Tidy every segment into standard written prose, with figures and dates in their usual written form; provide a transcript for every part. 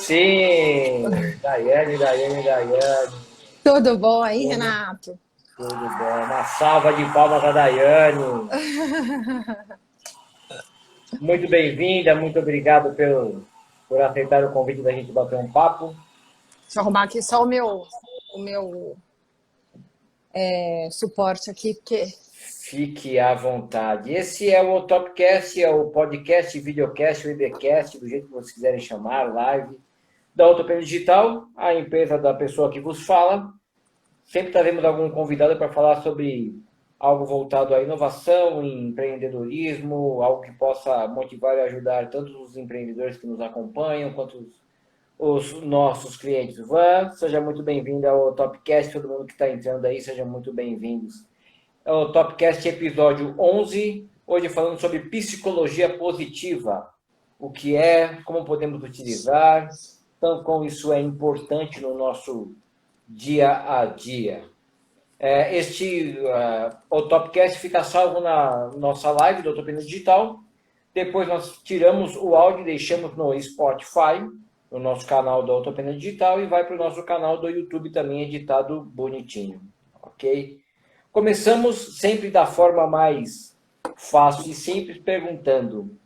Sim! Daiane. Tudo bom aí, Renato? Tudo bom. Uma salva de palmas a Daiane. Muito bem-vinda, muito obrigado por aceitar o convite da gente bater um papo. Deixa eu arrumar aqui só o meu suporte aqui, porque... Fique à vontade. Esse é o Topcast, é o podcast, videocast, o IBcast, do jeito que vocês quiserem chamar, live, da Utopia Digital, a empresa da pessoa que vos fala. Sempre trazemos algum convidado para falar sobre algo voltado à inovação, empreendedorismo, algo que possa motivar e ajudar tanto os empreendedores que nos acompanham, quanto os nossos clientes. Van, seja muito bem-vindo ao Topcast, todo mundo que está entrando aí, sejam muito bem-vindos. É o Topcast episódio 11, hoje falando sobre psicologia positiva. O que é, como podemos utilizar, então como isso é importante no nosso dia a dia. O Topcast fica salvo na nossa live do Utopia Digital. Depois nós tiramos o áudio e deixamos no Spotify, no nosso canal da Utopia Digital, e vai para o nosso canal do YouTube também editado bonitinho. Ok? Começamos sempre da forma mais fácil e simples, perguntando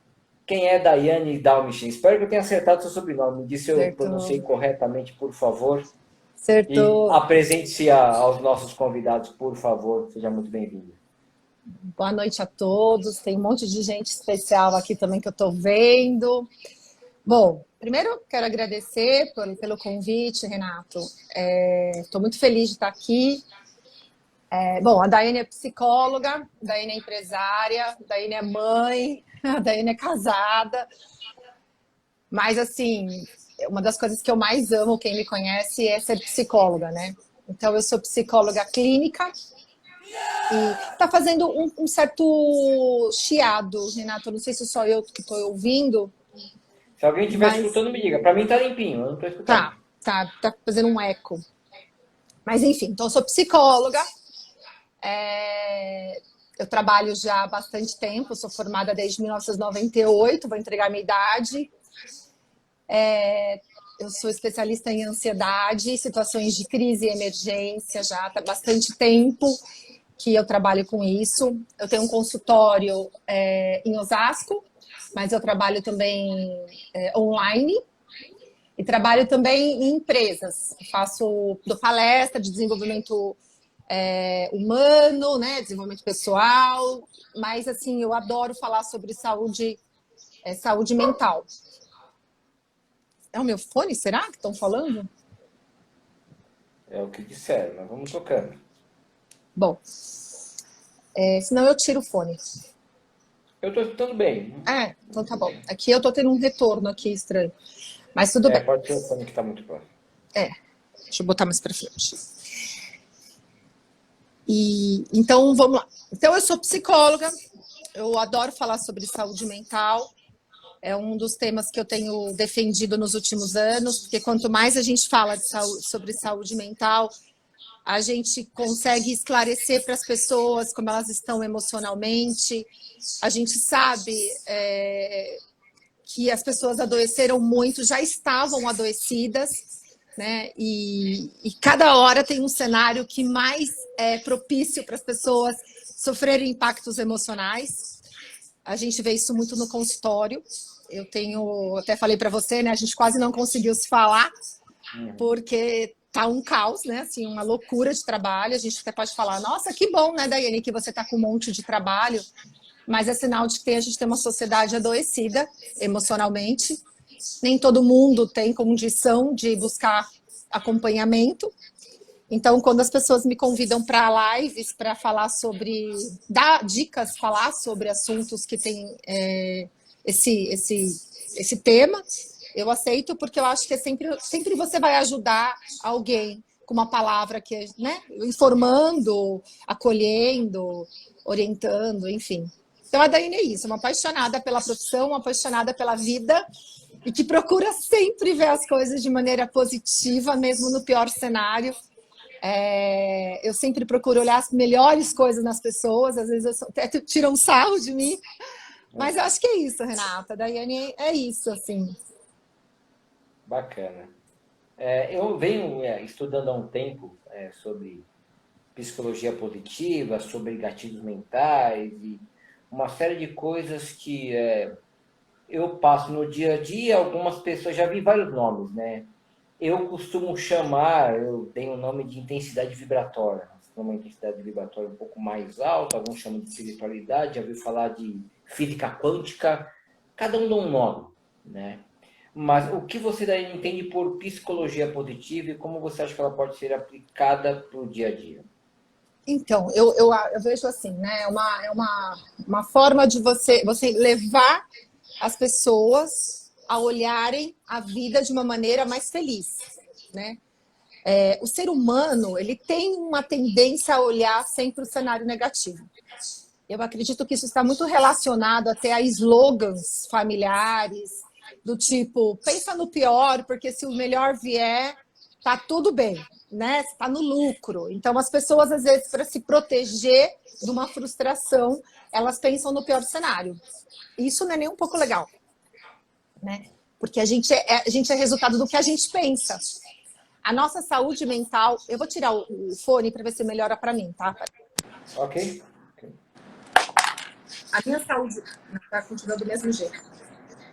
quem é Daiane Dalmichin. Espero que eu tenha acertado seu sobrenome. Me diz se eu pronunciei corretamente, por favor. E Acertou. apresente-se aos nossos convidados, por favor. Seja muito bem-vindo. Boa noite a todos. Tem um monte de gente especial aqui também que eu estou vendo. Bom, primeiro quero agradecer pelo convite, Renato. Estou muito feliz de estar aqui. Bom, a Daiane é psicóloga, a Daiane é empresária, a Daiane é mãe, a Daiane é casada. Mas, assim, uma das coisas que eu mais amo, quem me conhece, é ser psicóloga, né? Então, eu sou psicóloga clínica e tá fazendo um certo chiado, Renato. Não sei se só eu que estou ouvindo. Se alguém estiver escutando, me diga. Para mim tá limpinho, eu não estou escutando. Tá fazendo um eco. Mas, enfim, então eu sou psicóloga. Eu trabalho já há bastante tempo, sou formada desde 1998, vou entregar a minha idade. Eu sou especialista em ansiedade, situações de crise e emergência já há bastante tempo que eu trabalho com isso. Eu tenho um consultório em Osasco, mas eu trabalho também online e trabalho também em empresas. Dou palestra de desenvolvimento humano, né, desenvolvimento pessoal, mas assim, eu adoro falar sobre saúde mental. É o meu fone, será que estão falando? É o que disseram, mas vamos tocando. Bom, senão eu tiro o fone. Eu estou escutando bem. Então tá bom. Aqui eu tô tendo um retorno aqui estranho, mas tudo bem. Pode ser o fone que está muito próximo. Deixa eu botar mais para frente. Então, vamos lá. Então, eu sou psicóloga, eu adoro falar sobre saúde mental, é um dos temas que eu tenho defendido nos últimos anos, porque quanto mais a gente fala sobre saúde mental, a gente consegue esclarecer para as pessoas como elas estão emocionalmente. A gente sabe que as pessoas adoeceram muito, já estavam adoecidas, né? E cada hora tem um cenário que mais é propício para as pessoas sofrerem impactos emocionais. A gente vê isso muito no consultório. Até falei para você, né? A gente quase não conseguiu se falar, porque tá um caos, né? Assim, uma loucura de trabalho. A gente até pode falar, nossa, que bom, né, Daiane, que você tá com um monte de trabalho, mas é sinal de que a gente tem uma sociedade adoecida emocionalmente. Nem todo mundo tem condição de buscar acompanhamento. Então, quando as pessoas me convidam para lives, para falar dar dicas, falar sobre assuntos que têm esse tema, eu aceito, porque eu acho que sempre você vai ajudar alguém com uma palavra que, né, informando, acolhendo, orientando, enfim. Então, a Daiane é isso, uma apaixonada pela profissão, uma apaixonada pela vida e que procura sempre ver as coisas de maneira positiva, mesmo no pior cenário. Eu sempre procuro olhar as melhores coisas nas pessoas, às vezes até tiram um sarro de mim, mas eu acho que é isso, Renata. A Daiane é isso, assim. Bacana. Eu venho estudando há um tempo sobre psicologia positiva, sobre gatilhos mentais e uma série de coisas que eu passo no dia a dia. Algumas pessoas, já vi vários nomes, né? Eu costumo chamar, eu tenho o nome de intensidade vibratória. Uma intensidade vibratória um pouco mais alta, alguns chamam de espiritualidade, já ouvi falar de física quântica, cada um dá um nome, né? Mas o que você daí entende por psicologia positiva e como você acha que ela pode ser aplicada para o dia a dia? Então, eu vejo assim, né? Uma forma de você levar as pessoas a olharem a vida de uma maneira mais feliz, né? O ser humano, ele tem uma tendência a olhar sempre o cenário negativo. Eu acredito que isso está muito relacionado até a slogans familiares, do tipo, pensa no pior, porque se o melhor vier, tá tudo bem, né? Está no lucro. Então, as pessoas, às vezes, para se proteger de uma frustração, elas pensam no pior cenário. Isso não é nem um pouco legal, né? Porque a gente é resultado do que a gente pensa. A nossa saúde mental... Eu vou tirar o fone para ver se melhora para mim, tá? Ok? A minha saúde está continuando do mesmo jeito.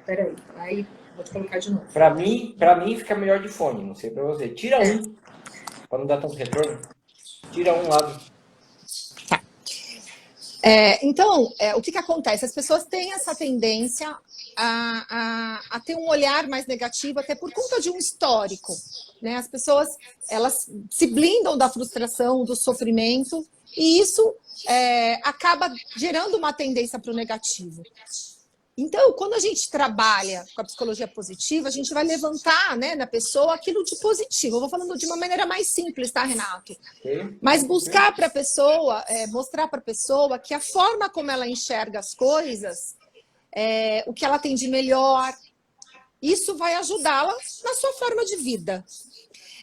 Peraí, aí vou te colocar de novo. Para mim fica melhor de fone, não sei para você. Tira um, para não dar tanto retorno. Tira um lado. Tá. O que acontece? As pessoas têm essa tendência a ter um olhar mais negativo, até por conta de um histórico, né? As pessoas, elas se blindam da frustração, do sofrimento, e isso acaba gerando uma tendência para o negativo. Então, quando a gente trabalha com a psicologia positiva, a gente vai levantar, né, na pessoa aquilo de positivo. Eu vou falando de uma maneira mais simples, tá, Renato? Ok? Mas buscar para a pessoa, mostrar para a pessoa que a forma como ela enxerga as coisas, o que ela tem de melhor, isso vai ajudá-la na sua forma de vida.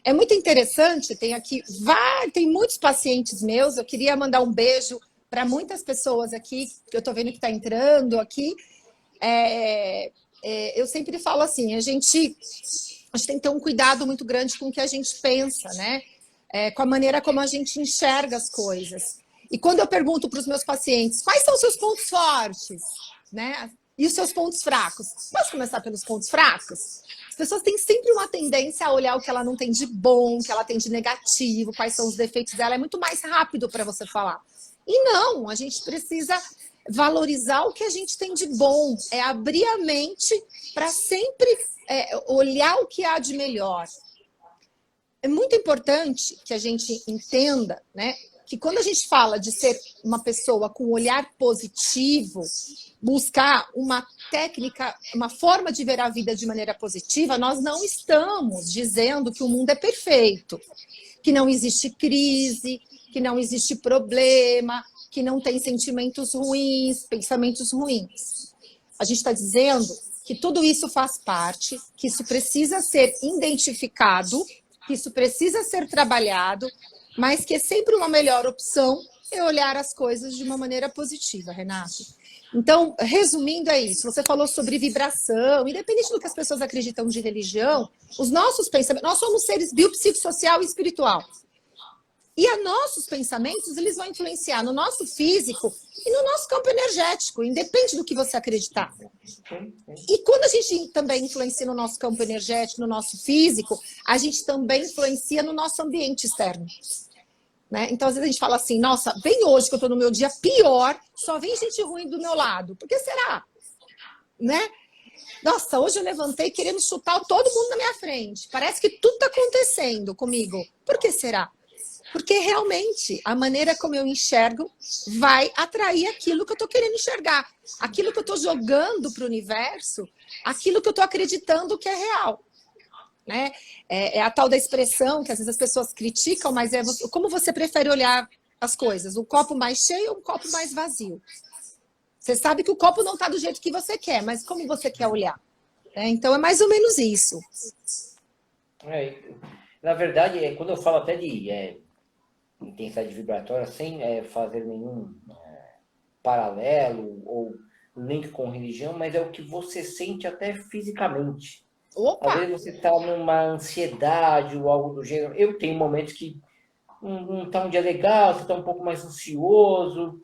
É muito interessante, tem muitos pacientes meus, eu queria mandar um beijo para muitas pessoas aqui, que eu estou vendo que está entrando aqui. Eu sempre falo assim, a gente tem que ter um cuidado muito grande com o que a gente pensa, né? Com a maneira como a gente enxerga as coisas. E quando eu pergunto para os meus pacientes quais são os seus pontos fortes, né? E os seus pontos fracos? Posso começar pelos pontos fracos? As pessoas têm sempre uma tendência a olhar o que ela não tem de bom, o que ela tem de negativo, quais são os defeitos dela. É muito mais rápido para você falar. E não, a gente precisa valorizar o que a gente tem de bom, abrir a mente para sempre olhar o que há de melhor. É muito importante que a gente entenda, né, que quando a gente fala de ser uma pessoa com um olhar positivo, buscar uma técnica, uma forma de ver a vida de maneira positiva, nós não estamos dizendo que o mundo é perfeito, que não existe crise, que não existe problema, que não tem sentimentos ruins, pensamentos ruins. A gente está dizendo que tudo isso faz parte, que isso precisa ser identificado, que isso precisa ser trabalhado, mas que é sempre uma melhor opção olhar as coisas de uma maneira positiva, Renato. Então, resumindo, é isso. Você falou sobre vibração, independente do que as pessoas acreditam de religião, os nossos pensamentos, nós somos seres biopsicossocial e espiritual. E os nossos pensamentos, eles vão influenciar no nosso físico e no nosso campo energético, independe do que você acreditar. E quando a gente também influencia no nosso campo energético, no nosso físico, a gente também influencia no nosso ambiente externo. Né? Então, às vezes a gente fala assim, nossa, bem hoje que eu estou no meu dia pior, só vem gente ruim do meu lado. Por que será? Né? Nossa, hoje eu levantei querendo chutar todo mundo na minha frente. Parece que tudo está acontecendo comigo. Por que será? Porque realmente a maneira como eu enxergo vai atrair aquilo que eu estou querendo enxergar. Aquilo que eu estou jogando para o universo, aquilo que eu estou acreditando que é real. Né? É a tal da expressão que às vezes as pessoas criticam, mas como você prefere olhar as coisas? Um copo mais cheio ou um copo mais vazio? Você sabe que o copo não está do jeito que você quer, mas como você quer olhar? Então é mais ou menos isso. Na verdade, quando eu falo até de intensidade vibratória, sem fazer nenhum paralelo ou link com religião, mas é o que você sente até fisicamente. Às Opa! vezes você está numa ansiedade ou algo do gênero. Eu tenho momentos que não está um dia legal, você está um pouco mais ansioso.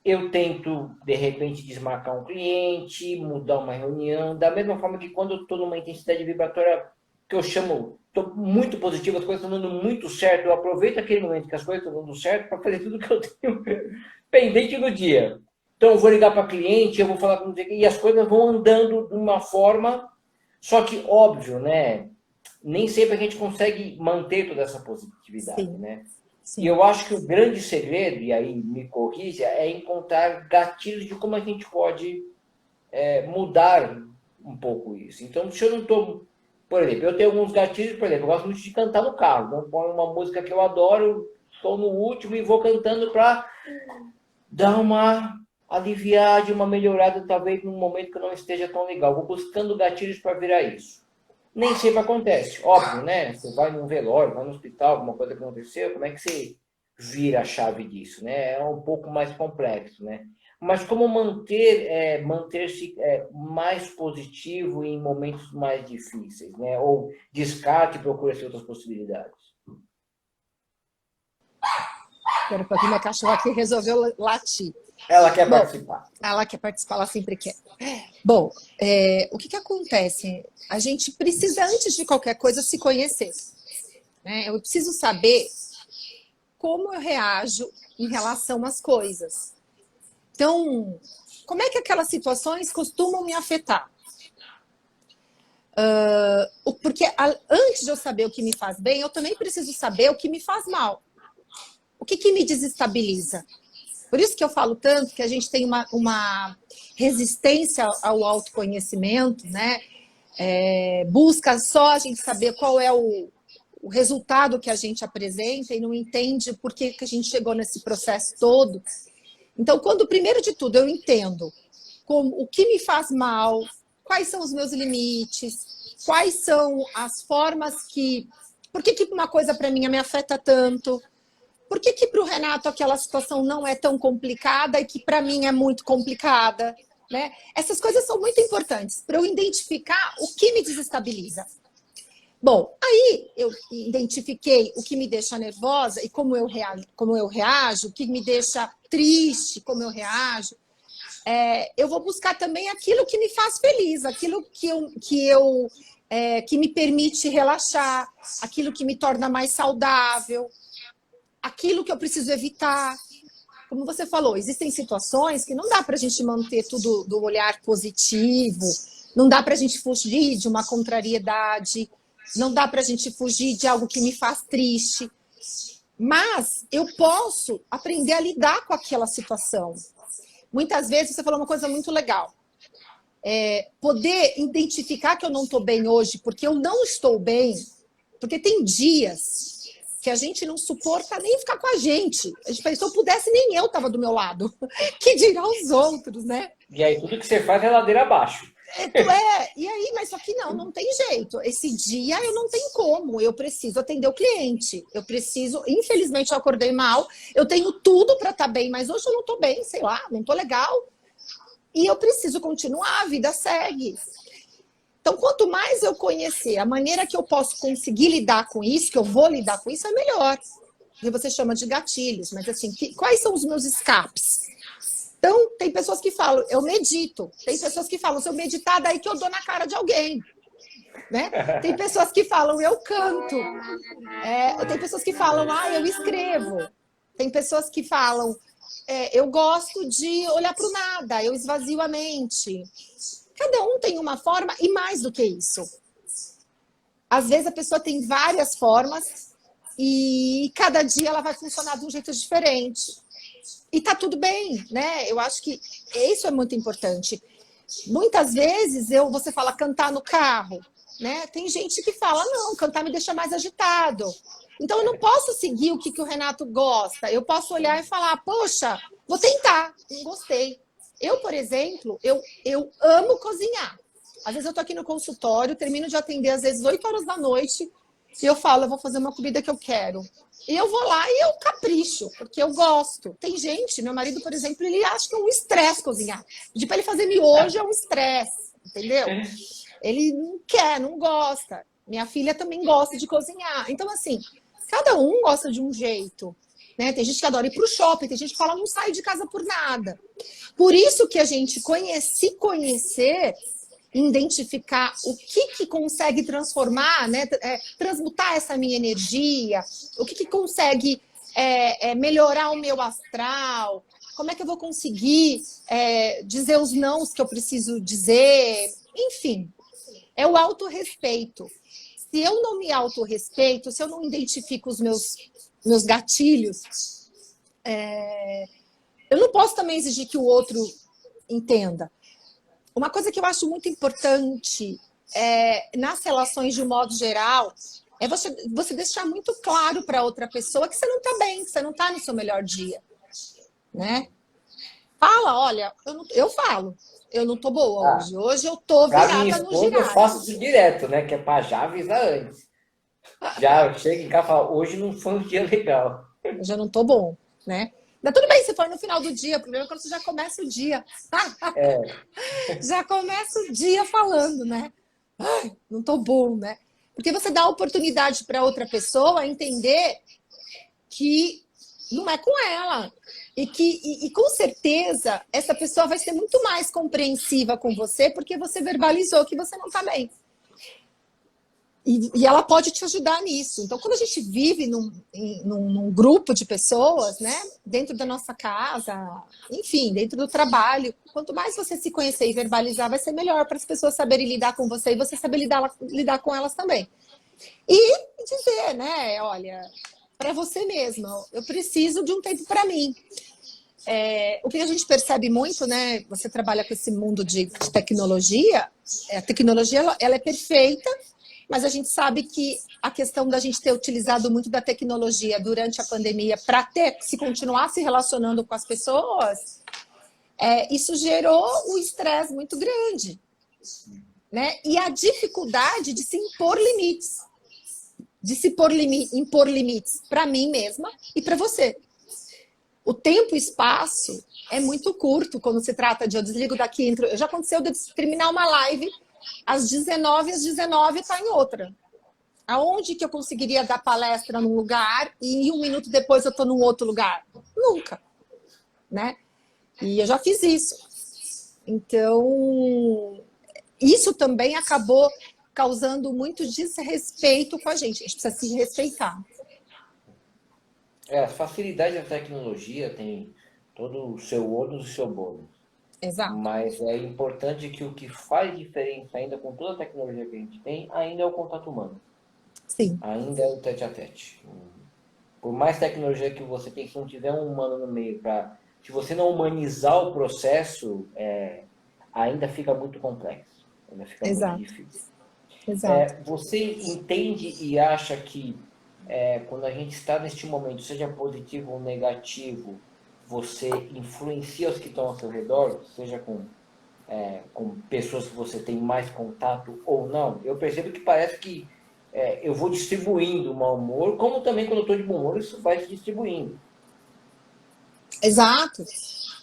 Eu tento, de repente, desmarcar um cliente, mudar uma reunião, da mesma forma que quando eu estou numa intensidade vibratória que eu chamo, estou muito positivo, as coisas estão dando muito certo, eu aproveito aquele momento que as coisas estão dando certo para fazer tudo que eu tenho pendente no dia. Então, eu vou ligar para cliente, eu vou falar com você, e as coisas vão andando de uma forma, só que, óbvio, né? Nem sempre a gente consegue manter toda essa positividade, Sim, né? E sim. eu acho que o grande segredo, e aí me corrija, é encontrar gatilhos de como a gente pode mudar um pouco isso. Então, se eu não estou. Por exemplo, eu tenho alguns gatilhos, por exemplo, eu gosto muito de cantar no carro. Então, põe uma música que eu adoro, estou no último e vou cantando para dar uma aliviada, uma melhorada, talvez num momento que eu não esteja tão legal. Vou buscando gatilhos para virar isso. Nem sempre acontece, óbvio, né? Você vai num velório, vai no hospital, alguma coisa que aconteceu, como é que você vira a chave disso, né? É um pouco mais complexo, né? Mas como manter-se mais positivo em momentos mais difíceis, né? Ou descarte e procura outras possibilidades. Espera um pouquinho, minha cachorra aqui resolveu latir. Ela quer Bom, participar. ela quer participar, ela sempre quer. Bom, o que acontece? A gente precisa, antes de qualquer coisa, se conhecer. Né? Eu preciso saber como eu reajo em relação às coisas. Então, como é que aquelas situações costumam me afetar? Porque antes de eu saber o que me faz bem, eu também preciso saber o que me faz mal. O que me desestabiliza? Por isso que eu falo tanto que a gente tem uma resistência ao autoconhecimento, né? Busca só a gente saber qual é o resultado que a gente apresenta e não entende por que a gente chegou nesse processo todo. Então, quando, primeiro de tudo, eu entendo o que me faz mal, quais são os meus limites, quais são as formas que... Por que uma coisa para mim me afeta tanto? Por que para o Renato aquela situação não é tão complicada e que para mim é muito complicada? Né? Essas coisas são muito importantes para eu identificar o que me desestabiliza. Bom, aí eu identifiquei o que me deixa nervosa e como eu reajo, o que me deixa triste, como eu reajo. Eu vou buscar também aquilo que me faz feliz, aquilo que me permite relaxar, aquilo que me torna mais saudável, aquilo que eu preciso evitar. Como você falou, existem situações que não dá para a gente manter tudo do olhar positivo, não dá para a gente fugir de uma contrariedade, não dá para a gente fugir de algo que me faz triste. Mas eu posso aprender a lidar com aquela situação. Muitas vezes você falou uma coisa muito legal. Poder identificar que eu não estou bem hoje, porque eu não estou bem, porque tem dias que a gente não suporta nem ficar com a gente. A gente pensa, se eu pudesse, nem eu estava do meu lado. Que dirá os outros, né? E aí tudo que você faz é ladeira abaixo. E aí, mas só que não tem jeito. Esse dia eu não tenho como. Eu preciso atender o cliente. Eu preciso, infelizmente, eu acordei mal. Eu tenho tudo para estar bem, mas hoje eu não estou bem, sei lá, não estou legal. E eu preciso continuar, a vida segue. Então, quanto mais eu conhecer a maneira que eu posso conseguir lidar com isso, que eu vou lidar com isso, é melhor. E você chama de gatilhos, mas assim, quais são os meus escapes? Então, tem pessoas que falam, eu medito. Tem pessoas que falam, se eu meditar, daí que eu dou na cara de alguém. Né? Tem pessoas que falam, eu canto. Tem pessoas que falam, eu escrevo. Tem pessoas que falam, eu gosto de olhar para o nada, eu esvazio a mente. Cada um tem uma forma e mais do que isso. Às vezes a pessoa tem várias formas e cada dia ela vai funcionar de um jeito diferente. E tá tudo bem, né? Eu acho que isso é muito importante. Muitas vezes você fala cantar no carro, né? Tem gente que fala, não, cantar me deixa mais agitado. Então eu não posso seguir o que o Renato gosta. Eu posso olhar e falar, poxa, vou tentar, não gostei. Eu, por exemplo, eu amo cozinhar. Às vezes eu tô aqui no consultório, termino de atender às vezes 8 horas da noite e eu falo, eu vou fazer uma comida que eu quero. E eu vou lá e eu capricho, porque eu gosto. Tem gente, meu marido, por exemplo, ele acha que é um estresse cozinhar. Pedir para ele fazer miojo é um estresse, entendeu? Ele não quer, não gosta. Minha filha também gosta de cozinhar. Então, assim, cada um gosta de um jeito. Né? Tem gente que adora ir para o shopping, tem gente que fala, não sai de casa por nada. Por isso que a gente se conhecer, identificar o que consegue transformar, né? Transmutar essa minha energia, o que consegue melhorar o meu astral, como é que eu vou conseguir dizer os nãos que eu preciso dizer, enfim, é o autorrespeito. Se eu não me autorrespeito, se eu não identifico os meus gatilhos, eu não posso também exigir que o outro entenda. Uma coisa que eu acho muito importante nas relações de um modo geral é você deixar muito claro para outra pessoa que você não está bem, que você não está no seu melhor dia. Né? Fala, olha, eu falo, eu não estou boa hoje. Hoje eu estou virada no girar. Eu faço isso direto, né? Que é para já avisar antes. Já chega em casa e fala, hoje não foi um dia legal. Hoje eu não estou bom, né? Mas tudo bem se for no final do dia, o problema é quando você já começa o dia. Já começa o dia falando, né? Ai, não tô bom, né? Porque você dá oportunidade para outra pessoa entender que não é com ela. E com certeza essa pessoa vai ser muito mais compreensiva com você porque você verbalizou que você não está bem. E ela pode te ajudar nisso. Então, quando a gente vive num grupo de pessoas, né, dentro da nossa casa, enfim, dentro do trabalho, quanto mais você se conhecer e verbalizar, vai ser melhor para as pessoas saberem lidar com você e você saber lidar com elas também. E dizer, né, olha, para você mesma, eu preciso de um tempo para mim. O que a gente percebe muito, né, você trabalha com esse mundo de tecnologia, a tecnologia ela é perfeita, mas a gente sabe que a questão da gente ter utilizado muito da tecnologia durante a pandemia para se continuar se relacionando com as pessoas, isso gerou um estresse muito grande. Né? E a dificuldade de se impor limites. De se impor limites para mim mesma e para você. O tempo e espaço é muito curto quando se trata de eu desligo daqui. Já aconteceu de terminar uma live às 19, às 19 está em outra. Aonde que eu conseguiria dar palestra num lugar e 1 minuto depois eu estou num outro lugar? Nunca. Né? E eu já fiz isso. Então, isso também acabou causando muito desrespeito com a gente. A gente precisa se respeitar. A facilidade da tecnologia tem todo o seu ônus e o seu bônus. Exato. Mas é importante que o que faz diferença ainda com toda a tecnologia que a gente tem, ainda é o contato humano. Sim. Ainda é o tete-a-tete. Por mais tecnologia que você tem, se não tiver um humano no meio, se você não humanizar o processo, ainda fica muito complexo. Ainda fica muito difícil. Exato. Você entende e acha que quando a gente está neste momento, seja positivo ou negativo, você influencia os que estão ao seu redor, seja com pessoas que você tem mais contato ou não? Eu percebo que parece que eu vou distribuindo o mau humor, como também quando eu estou de bom humor, isso vai se distribuindo. Exato.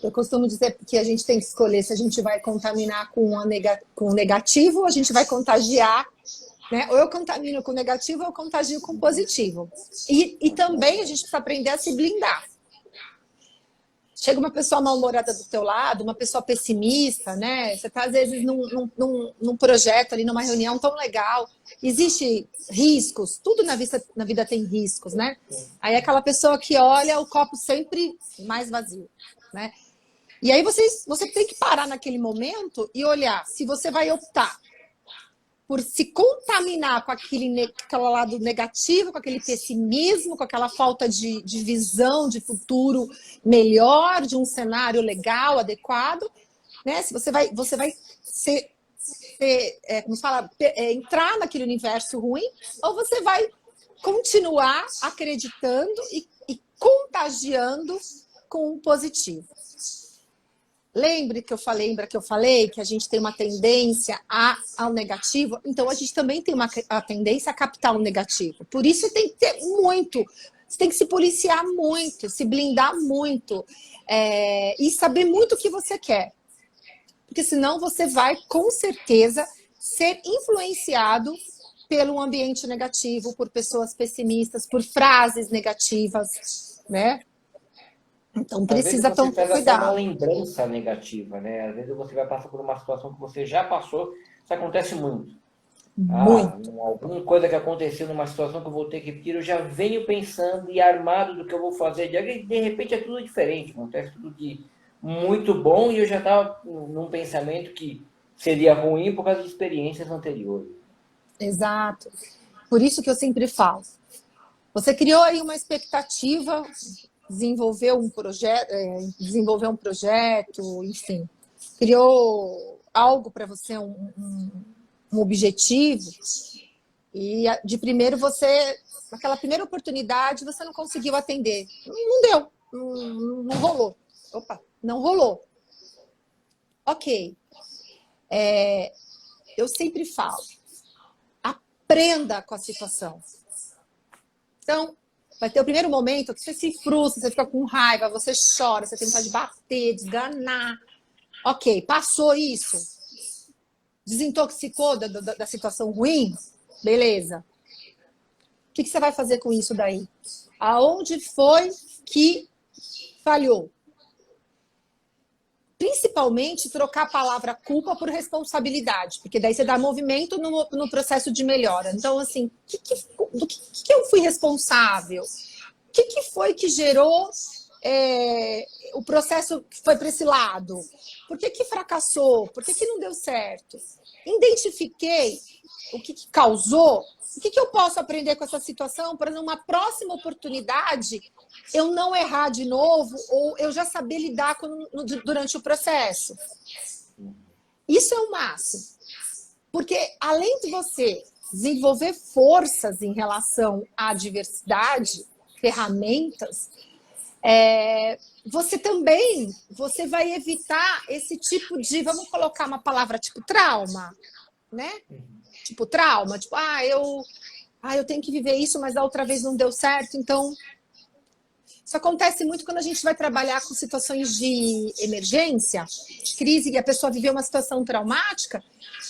Eu costumo dizer que a gente tem que escolher se a gente vai contaminar com o negativo ou a gente vai contagiar, né? Ou eu contamino com o negativo ou eu contagio com o positivo. E também a gente precisa aprender a se blindar. Chega uma pessoa mal-humorada do teu lado, uma pessoa pessimista, né? Você está, às vezes, num projeto ali, numa reunião tão legal. Existe riscos, tudo na vida tem riscos, né? Aí é aquela pessoa que olha o copo sempre mais vazio, né? E aí você tem que parar naquele momento e olhar se você vai optar por se contaminar com aquele lado negativo, com aquele pessimismo, com aquela falta de visão de futuro melhor, de um cenário legal, adequado, né? Se você vai como se fala, entrar naquele universo ruim, ou você vai continuar acreditando e contagiando com o positivo. Lembra que eu falei que a gente tem uma tendência ao negativo? Então, a gente também tem a tendência a captar o negativo. Por isso, tem que ter muito. Você tem que se policiar muito, se blindar muito e saber muito o que você quer. Porque senão você vai, com certeza, ser influenciado pelo ambiente negativo, por pessoas pessimistas, por frases negativas, né? Então Às vezes precisa você tomar traz até uma cuidado. lembrança negativa, né? Às vezes você vai passar por uma situação que você já passou, isso acontece muito. Ah, Muito. alguma coisa que aconteceu numa situação que eu vou ter que repetir, eu já venho pensando e armado do que eu vou fazer. De repente é tudo diferente, acontece tudo de muito bom e eu já estava num pensamento que seria ruim por causa de experiências anteriores. Exato. Por isso que eu sempre falo. Você criou aí uma expectativa, desenvolveu um projeto, enfim, criou algo para você, um objetivo, e de primeiro você, naquela primeira oportunidade, você não conseguiu atender. Não deu, não rolou. Opa, não rolou. Ok. Eu sempre falo, aprenda com a situação. Então, vai ter o primeiro momento que você se frustra, você fica com raiva, você chora, você tem vontade de bater, de esganar. Ok, passou isso, desintoxicou da situação ruim, beleza. O que você vai fazer com isso daí? Aonde foi que falhou? Principalmente trocar a palavra culpa por responsabilidade, porque daí você dá movimento no processo de melhora. Então, assim, do que eu fui responsável? O que foi que gerou o processo que foi para esse lado? Por que fracassou? Por que não deu certo? Identifiquei o que causou. O que eu posso aprender com essa situação para numa próxima oportunidade eu não errar de novo ou eu já saber lidar durante o processo? Isso é o máximo. Porque além de você desenvolver forças em relação à diversidade, ferramentas, você vai evitar esse tipo de, vamos colocar uma palavra tipo trauma, né? Tipo trauma, tipo, eu tenho que viver isso, mas da outra vez não deu certo, então isso acontece muito quando a gente vai trabalhar com situações de emergência, de crise, e a pessoa viveu uma situação traumática.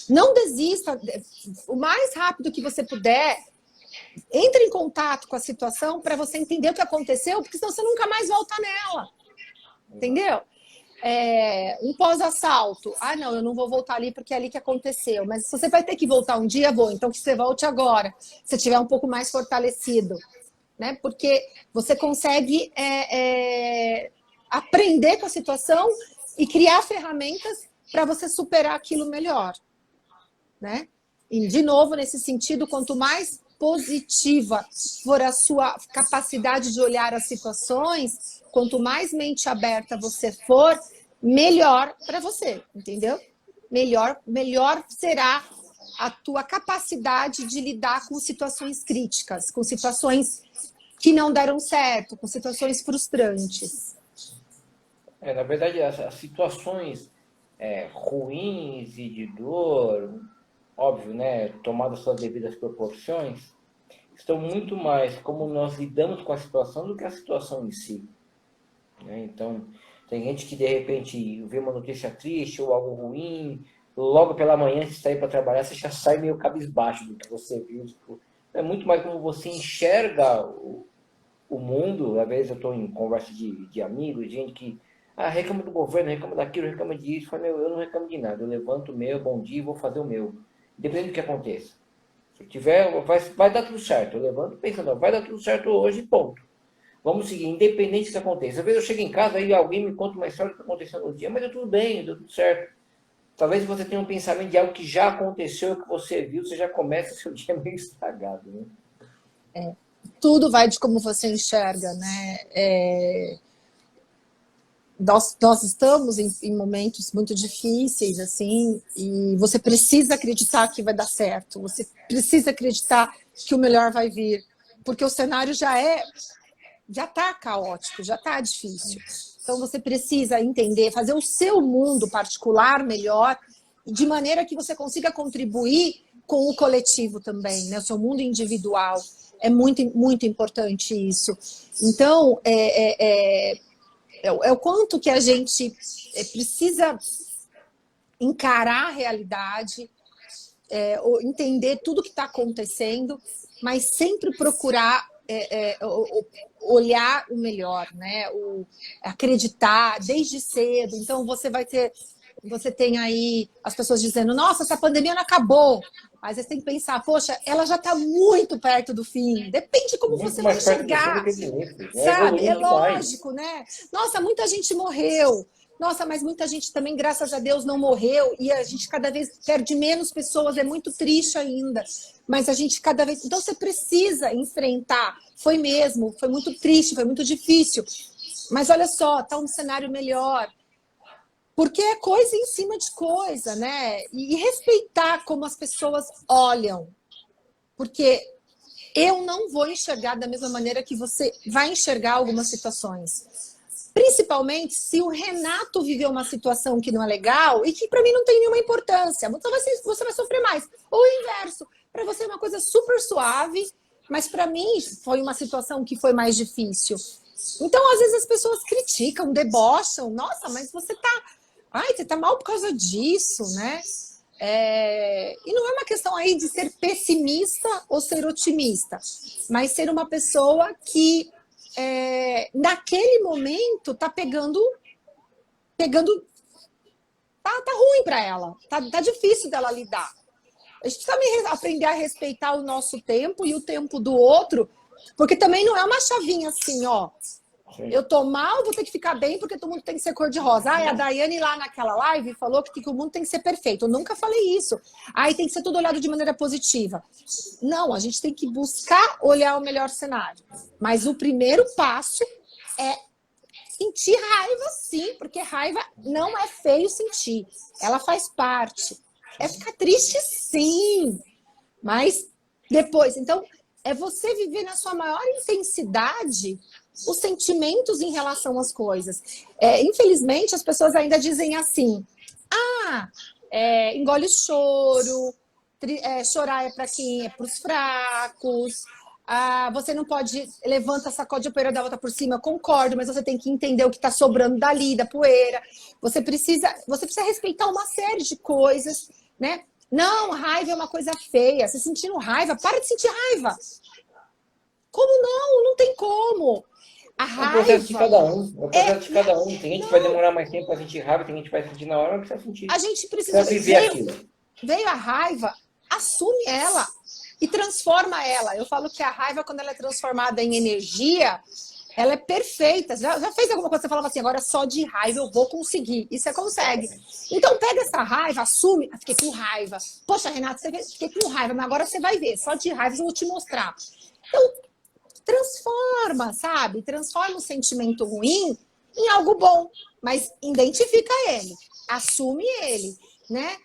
Não desista, o mais rápido que você puder, entre em contato com a situação para você entender o que aconteceu, porque senão você nunca mais volta nela. Entendeu? Um pós-assalto. Não, eu não vou voltar ali porque é ali que aconteceu. Mas se você vai ter que voltar um dia, vou. Então que você volte agora, se estiver um pouco mais fortalecido. Né? Porque você consegue aprender com a situação e criar ferramentas para você superar aquilo melhor. Né? E, de novo, nesse sentido, quanto mais positiva for a sua capacidade de olhar as situações, quanto mais mente aberta você for, melhor para você, entendeu? Melhor será a tua capacidade de lidar com situações críticas, com situações que não deram certo, com situações frustrantes. Na verdade, as situações ruins e de dor, óbvio, né, tomadas suas devidas proporções, estão muito mais como nós lidamos com a situação do que a situação em si. Né? Então, tem gente que de repente vê uma notícia triste ou algo ruim, logo pela manhã, se sair para trabalhar, você já sai meio cabisbaixo do que você viu. Tipo, é muito mais como você enxerga o mundo. Às vezes eu estou em conversa de amigos, gente que reclama do governo, reclama daquilo, reclama disso. Eu não reclamo de nada, eu levanto o meu, bom dia, vou fazer o meu. Independente do que aconteça. Se tiver, vai dar tudo certo. Eu levanto pensando, vai dar tudo certo hoje, ponto. Vamos seguir, independente do que aconteça. Às vezes eu chego em casa e alguém me conta uma história que aconteceu no dia, mas deu tudo bem, deu tudo certo. Talvez você tenha um pensamento de algo que já aconteceu, que você viu, você já começa o seu dia meio estragado, né? Tudo vai de como você enxerga, né? Nós estamos em momentos muito difíceis, assim, e você precisa acreditar que vai dar certo, você precisa acreditar que o melhor vai vir, porque o cenário já está caótico, já está difícil. Então você precisa entender, fazer o seu mundo particular melhor, de maneira que você consiga contribuir com o coletivo também, né? O seu mundo individual. É muito, muito importante isso. Então, é o quanto que a gente precisa encarar a realidade, entender tudo que está acontecendo, mas sempre procurar olhar o melhor, né? Acreditar desde cedo. Então, você tem aí as pessoas dizendo, nossa, essa pandemia não acabou. Mas você tem que pensar, poxa, ela já está muito perto do fim. Depende de como Muito você vai mais perto do fim do enxergar. que de início. Né? Sabe? É Evoluindo demais. lógico, né? Nossa, muita gente morreu. Nossa, mas muita gente também, graças a Deus, não morreu. E a gente cada vez perde menos pessoas. É muito triste ainda. Mas a gente cada vez... Então, você precisa enfrentar. Foi mesmo. Foi muito triste. Foi muito difícil. Mas olha só, está um cenário melhor. Porque é coisa em cima de coisa, né? E respeitar como as pessoas olham. Porque eu não vou enxergar da mesma maneira que você vai enxergar algumas situações. Principalmente se o Renato viveu uma situação que não é legal e que para mim não tem nenhuma importância. Você vai sofrer mais. Ou o inverso. Para você é uma coisa super suave, mas para mim foi uma situação que foi mais difícil. Então, às vezes as pessoas criticam, debocham. Nossa, mas você tá mal por causa disso, né? E não é uma questão aí de ser pessimista ou ser otimista, mas ser uma pessoa que naquele momento tá pegando, tá ruim para ela, tá difícil dela lidar. A gente precisa aprender a respeitar o nosso tempo e o tempo do outro, porque também não é uma chavinha assim, ó. Sim. Eu tô mal, vou ter que ficar bem porque todo mundo tem que ser cor-de-rosa. A Daiane lá naquela live falou que o mundo tem que ser perfeito. Eu nunca falei isso. Tem que ser tudo olhado de maneira positiva. Não, a gente tem que buscar olhar o melhor cenário. Mas o primeiro passo é sentir raiva, sim, porque raiva não é feio sentir. Ela faz parte. É ficar triste, sim. Mas depois, então, é você viver na sua maior intensidade os sentimentos em relação às coisas. Infelizmente, as pessoas ainda dizem assim, engole o choro, chorar é para quem é para os fracos, você não pode, levanta, sacode a poeira da volta por cima, concordo, mas você tem que entender o que está sobrando dali, da poeira. Você precisa respeitar uma série de coisas, né? Não, raiva é uma coisa feia. Você sentindo raiva, para de sentir raiva. Como não? Não tem como. A raiva... É o processo de cada um. É o processo de cada um. Tem gente que vai demorar mais tempo para sentir raiva, tem gente que vai sentir na hora, mas precisa sentir. A gente precisa viver aquilo. Veio a raiva, assume ela e transforma ela. Eu falo que a raiva, quando ela é transformada em energia, ela é perfeita. Já fez alguma coisa que você falava assim, agora só de raiva eu vou conseguir. E você consegue. Então pega essa raiva, assume. Fiquei com raiva. Poxa, Renato, fiquei com raiva, mas agora você vai ver. Só de raiva eu vou te mostrar. Então, transforma, sabe? Transforma o sentimento ruim em algo bom, mas identifica ele, assume ele, né?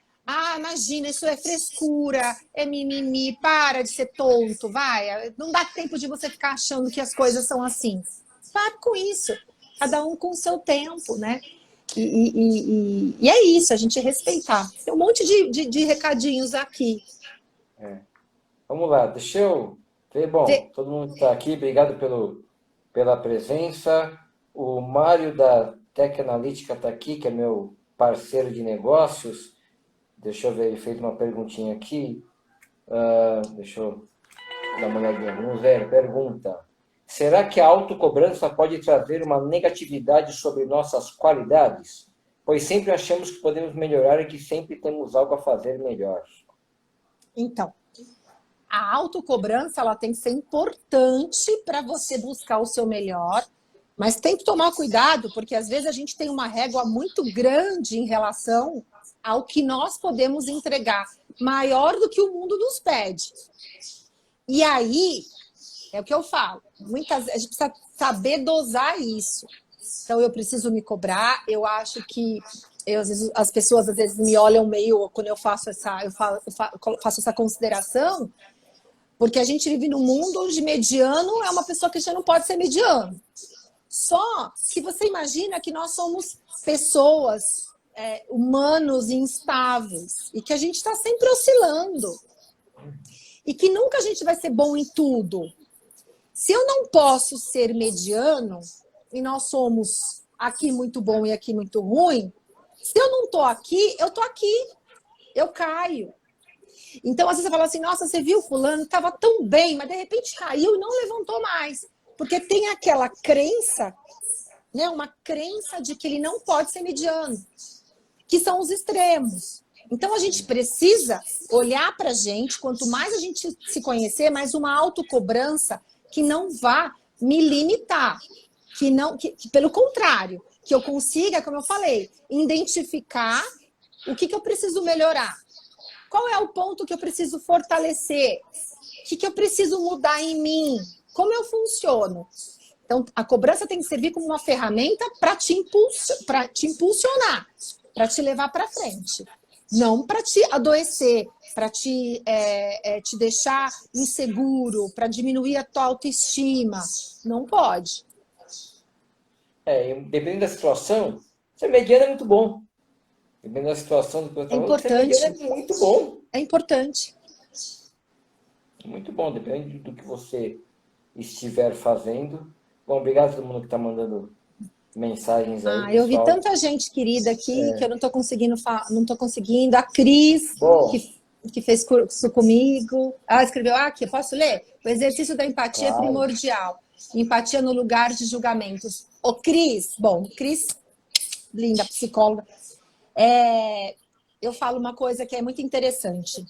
Imagina, isso é frescura, é mimimi, para de ser tonto, vai. Não dá tempo de você ficar achando que as coisas são assim. Para com isso, cada um com o seu tempo, né? E é isso, a gente respeitar. Tem um monte de recadinhos aqui. Vamos lá, deixa eu... Bom, todo mundo está aqui, obrigado pela presença. O Mário da Tecnalítica está aqui, que é meu parceiro de negócios. Deixa eu ver, ele fez uma perguntinha aqui. Deixa eu dar uma olhadinha. Vamos ver, pergunta. Será que a autocobrança pode trazer uma negatividade sobre nossas qualidades? Pois sempre achamos que podemos melhorar e que sempre temos algo a fazer melhor. Então, a autocobrança ela tem que ser importante para você buscar o seu melhor, mas tem que tomar cuidado, porque às vezes a gente tem uma régua muito grande em relação ao que nós podemos entregar, maior do que o mundo nos pede. E aí, é o que eu falo, muitas vezes a gente precisa saber dosar isso. Então, eu preciso me cobrar, eu acho que às vezes, as pessoas às vezes me olham meio, quando eu faço essa consideração, porque a gente vive num mundo onde mediano é uma pessoa que já não pode ser mediano. Só que você imagina que nós somos pessoas, humanos instáveis, e que a gente está sempre oscilando. E que nunca a gente vai ser bom em tudo. Se eu não posso ser mediano, e nós somos aqui muito bom e aqui muito ruim, se eu não estou aqui, eu estou aqui. Eu caio. Então, às vezes você fala assim, nossa, você viu fulano, estava tão bem, mas de repente caiu e não levantou mais. Porque tem aquela crença, né, uma crença de que ele não pode ser mediano, que são os extremos. Então, a gente precisa olhar para a gente, quanto mais a gente se conhecer, mais uma autocobrança que não vá me limitar, que pelo contrário, que eu consiga, como eu falei, identificar o que eu preciso melhorar. Qual é o ponto que eu preciso fortalecer? O que eu preciso mudar em mim? Como eu funciono? Então, a cobrança tem que servir como uma ferramenta para te impulsionar, para te levar para frente. Não para te adoecer, para te deixar inseguro, para diminuir a tua autoestima. Não pode. Dependendo da situação, ser mediano é muito bom. Dependendo da situação, É importante. Ser mediano é muito bom. É importante. Muito bom, depende do que você estiver fazendo. Bom, obrigado a todo mundo que está mandando mensagens aí. Eu vi tanta gente querida aqui que eu não estou conseguindo falar, não estou conseguindo. A Cris, que fez curso comigo. Escreveu aqui, posso ler? O exercício da empatia é primordial. Empatia no lugar de julgamentos. Ô, Cris, Cris, linda, psicóloga. Eu falo uma coisa que é muito interessante.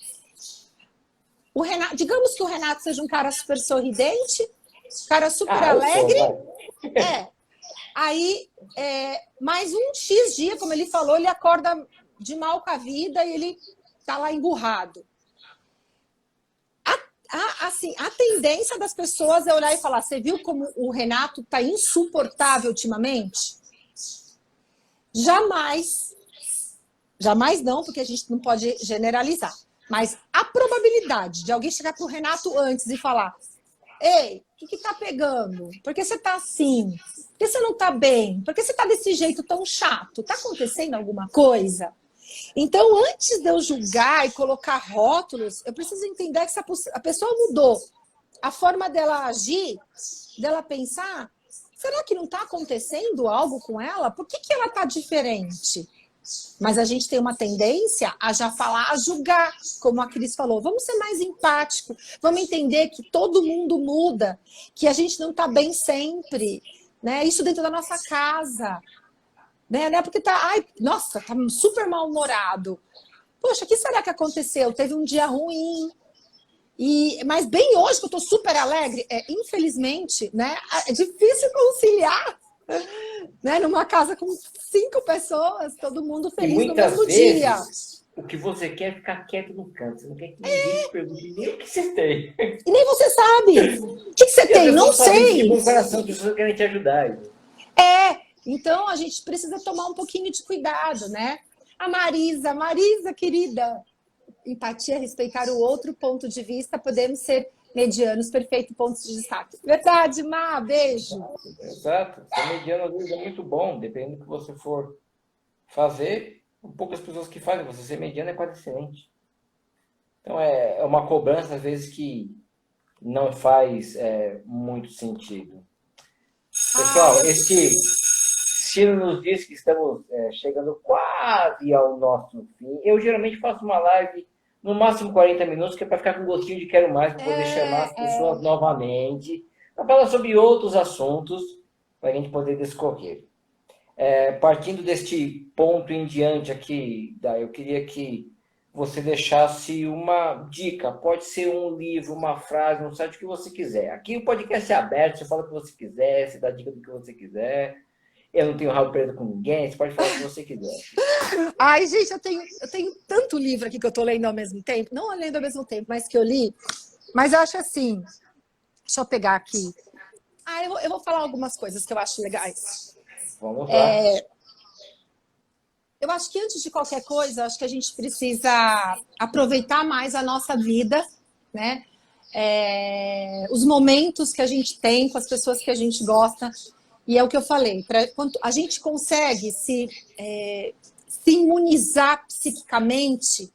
O Renato, digamos que o Renato seja um cara super sorridente, cara super alegre. Aí, mais um X dia, como ele falou, ele acorda de mal com a vida e ele tá lá emburrado. Assim, a tendência das pessoas é olhar e falar, você viu como o Renato tá insuportável ultimamente? Jamais não, porque a gente não pode generalizar. Mas a probabilidade de alguém chegar pro Renato antes e falar, ei, o que tá pegando? Por que você tá assim? Por que você não tá bem? Por que você tá desse jeito tão chato? Tá acontecendo alguma coisa? Então, antes de eu julgar e colocar rótulos, eu preciso entender que a pessoa mudou a forma dela agir, dela pensar. Será que não está acontecendo algo com ela? Por que ela está diferente? Mas a gente tem uma tendência a já falar, a julgar, como a Cris falou. Vamos ser mais empático, vamos entender que todo mundo muda, que a gente não está bem sempre, né? Isso dentro da nossa casa. Né? Não é porque tá super mal-humorado. Poxa, o que será que aconteceu? Teve um dia ruim. Mas bem hoje que eu tô super alegre, infelizmente, né? É difícil conciliar, né? Numa casa com 5 pessoas, todo mundo feliz no mesmo dia. O que você quer é ficar quieto no canto. Você não quer que ninguém pergunte nem o que você tem. E nem você sabe. O que você tem? Não sei. De bom coração, as pessoas querem te ajudar. Então, a gente precisa tomar um pouquinho de cuidado, né? A Marisa, querida, empatia, respeitar o outro ponto de vista, podemos ser medianos, perfeito ponto de destaque. Verdade, Má, beijo. Exato, ser mediano às vezes é muito bom, dependendo do que você for fazer, poucas pessoas que fazem, você ser mediano é quase excelente. Então é uma cobrança, às vezes, que não faz muito sentido. Pessoal, Ciro nos diz que estamos chegando quase ao nosso fim. Eu geralmente faço uma live no máximo 40 minutos, que é para ficar com gostinho de quero mais, para poder chamar as pessoas novamente, para falar sobre outros assuntos, para a gente poder discorrer. Partindo deste ponto em diante aqui, eu queria que você deixasse uma dica. Pode ser um livro, uma frase, um site, o que você quiser. Aqui o podcast é aberto, você fala o que você quiser, você dá dica do que você quiser. Eu não tenho rabo preto com ninguém, você pode falar o que você quiser. Ai, gente, eu tenho tanto livro aqui que eu tô lendo ao mesmo tempo. Não lendo ao mesmo tempo, mas que eu li. Mas eu acho assim... Deixa eu pegar aqui. Eu vou falar algumas coisas que eu acho legais. Vamos lá. Eu acho que antes de qualquer coisa, acho que a gente precisa aproveitar mais a nossa vida, né? Os momentos que a gente tem com as pessoas que a gente gosta. E é o que eu falei, quando a gente consegue se imunizar psiquicamente,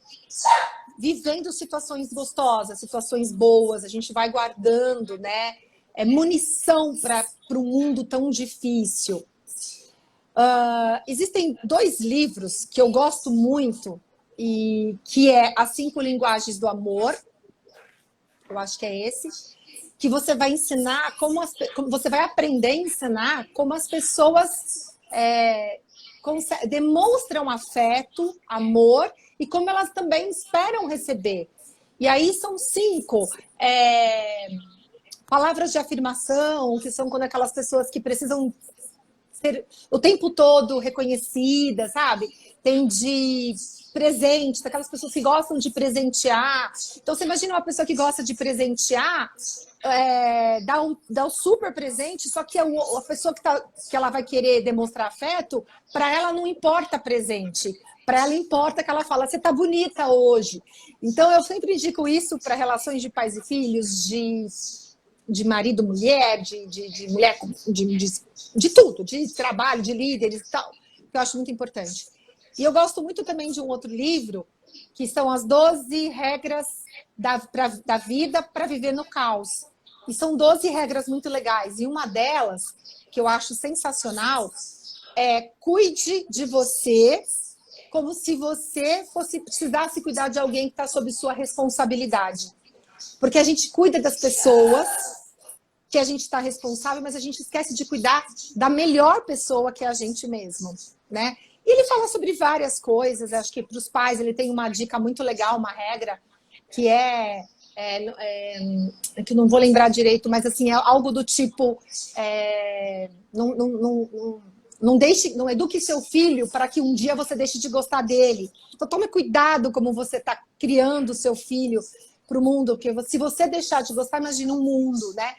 vivendo situações gostosas, situações boas, a gente vai guardando, né? Munição para um mundo tão difícil. Existem 2 livros que eu gosto muito, e que é As 5 Linguagens do Amor. Eu acho que é esse. Que você vai ensinar como você vai aprender a ensinar como as pessoas demonstram afeto, amor, e como elas também esperam receber. E aí são 5 palavras de afirmação, que são quando aquelas pessoas que precisam ser o tempo todo reconhecidas, sabe? Tem de presente, daquelas pessoas que gostam de presentear. Então, você imagina uma pessoa que gosta de presentear, dá um super presente, só que a pessoa que ela vai querer demonstrar afeto, para ela não importa presente. Para ela importa que ela fala, você tá bonita hoje. Então, eu sempre indico isso para relações de pais e filhos, de marido, mulher, de mulher, de tudo, de trabalho, de líderes e tal, que eu acho muito importante. E eu gosto muito também de um outro livro, que são as 12 regras da vida para viver no caos. E são 12 regras muito legais. E uma delas, que eu acho sensacional, é cuide de você como se você precisasse cuidar de alguém que está sob sua responsabilidade. Porque a gente cuida das pessoas que a gente está responsável, mas a gente esquece de cuidar da melhor pessoa, que é a gente mesmo, né? E ele fala sobre várias coisas. Acho que para os pais ele tem uma dica muito legal, uma regra, que que eu não vou lembrar direito, mas assim, é algo do tipo não eduque seu filho para que um dia você deixe de gostar dele. Então tome cuidado como você está criando o seu filho para o mundo, porque se você deixar de gostar, imagina um mundo, né?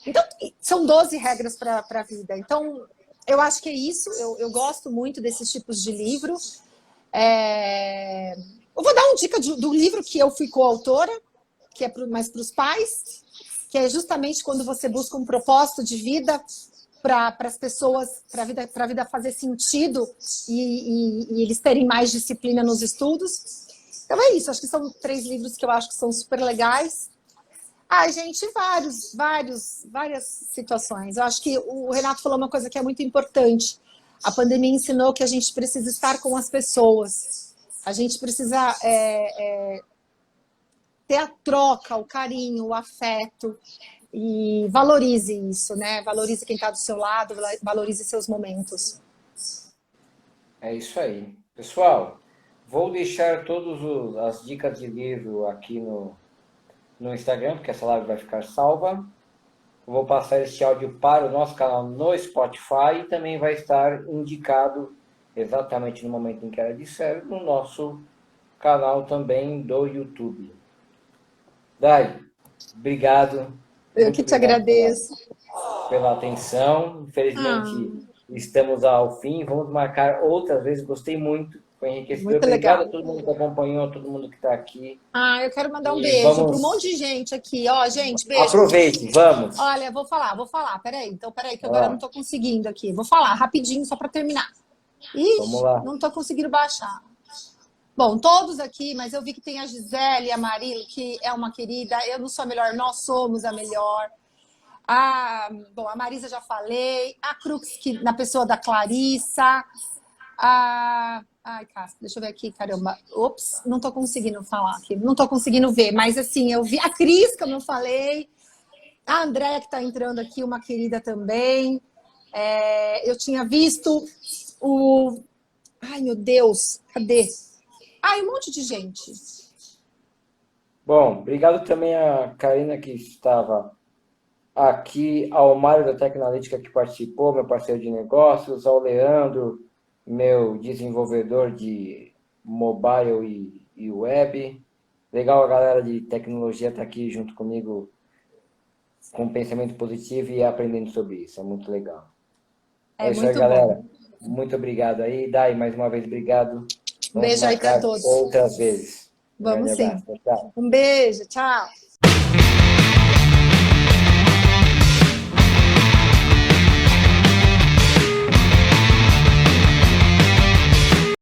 Então, são 12 regras para a vida. Então, eu acho que é isso. Eu gosto muito desses tipos de livro. Eu vou dar uma dica do livro que eu fui coautora, que é mais para os pais, que é justamente quando você busca um propósito de vida para as pessoas, para a vida fazer sentido e eles terem mais disciplina nos estudos. Então é isso. Acho que são 3 livros que eu acho que são super legais. Gente, várias situações. Eu acho que o Renato falou uma coisa que é muito importante. A pandemia ensinou que a gente precisa estar com as pessoas. A gente precisa ter a troca, o carinho, o afeto. E valorize isso, né? Valorize quem está do seu lado, valorize seus momentos. É isso aí. Pessoal, vou deixar todas as dicas de livro aqui no Instagram, porque essa live vai ficar salva. Eu vou passar este áudio para o nosso canal no Spotify e também vai estar indicado exatamente no momento em que ela disser no nosso canal também do YouTube. Dai, obrigado. Eu que te agradeço. Pela atenção. Infelizmente, estamos ao fim. Vamos marcar outras vezes. Gostei muito. Foi enriquecedor. Muito obrigado legal. A todo mundo que acompanhou, a todo mundo que está aqui. Eu quero mandar um beijo para um monte de gente aqui. Gente, beijo. Aproveite, vamos. Olha, vou falar. Peraí, que agora eu não estou conseguindo aqui. Vou falar rapidinho, só para terminar. Vamos lá. Não estou conseguindo baixar. Bom, todos aqui, mas eu vi que tem a Gisele e a Marilo, que é uma querida. Eu não sou a melhor, nós somos a melhor. A Marisa já falei. A Crux, na pessoa da Clarissa. Ai, Cássio, deixa eu ver aqui, caramba. Ops, não tô conseguindo falar aqui. Não tô conseguindo ver, mas assim, eu vi a Cris, que eu não falei. A Andréia, que tá entrando aqui, uma querida também. Eu tinha visto o... Ai, meu Deus, cadê? Um monte de gente. Bom, obrigado também a Karina, que estava aqui, ao Mário da Tecnoanalítica, que participou, meu parceiro de negócios, ao Leandro, meu desenvolvedor de mobile e web. Legal a galera de tecnologia estar aqui junto comigo com pensamento positivo e aprendendo sobre isso. É muito legal. É isso aí, galera. Bom. Muito obrigado aí. Dai, mais uma vez, obrigado. Vamos beijo aí para todos. Outras vezes. Vamos sim. Tchau. Um beijo, tchau.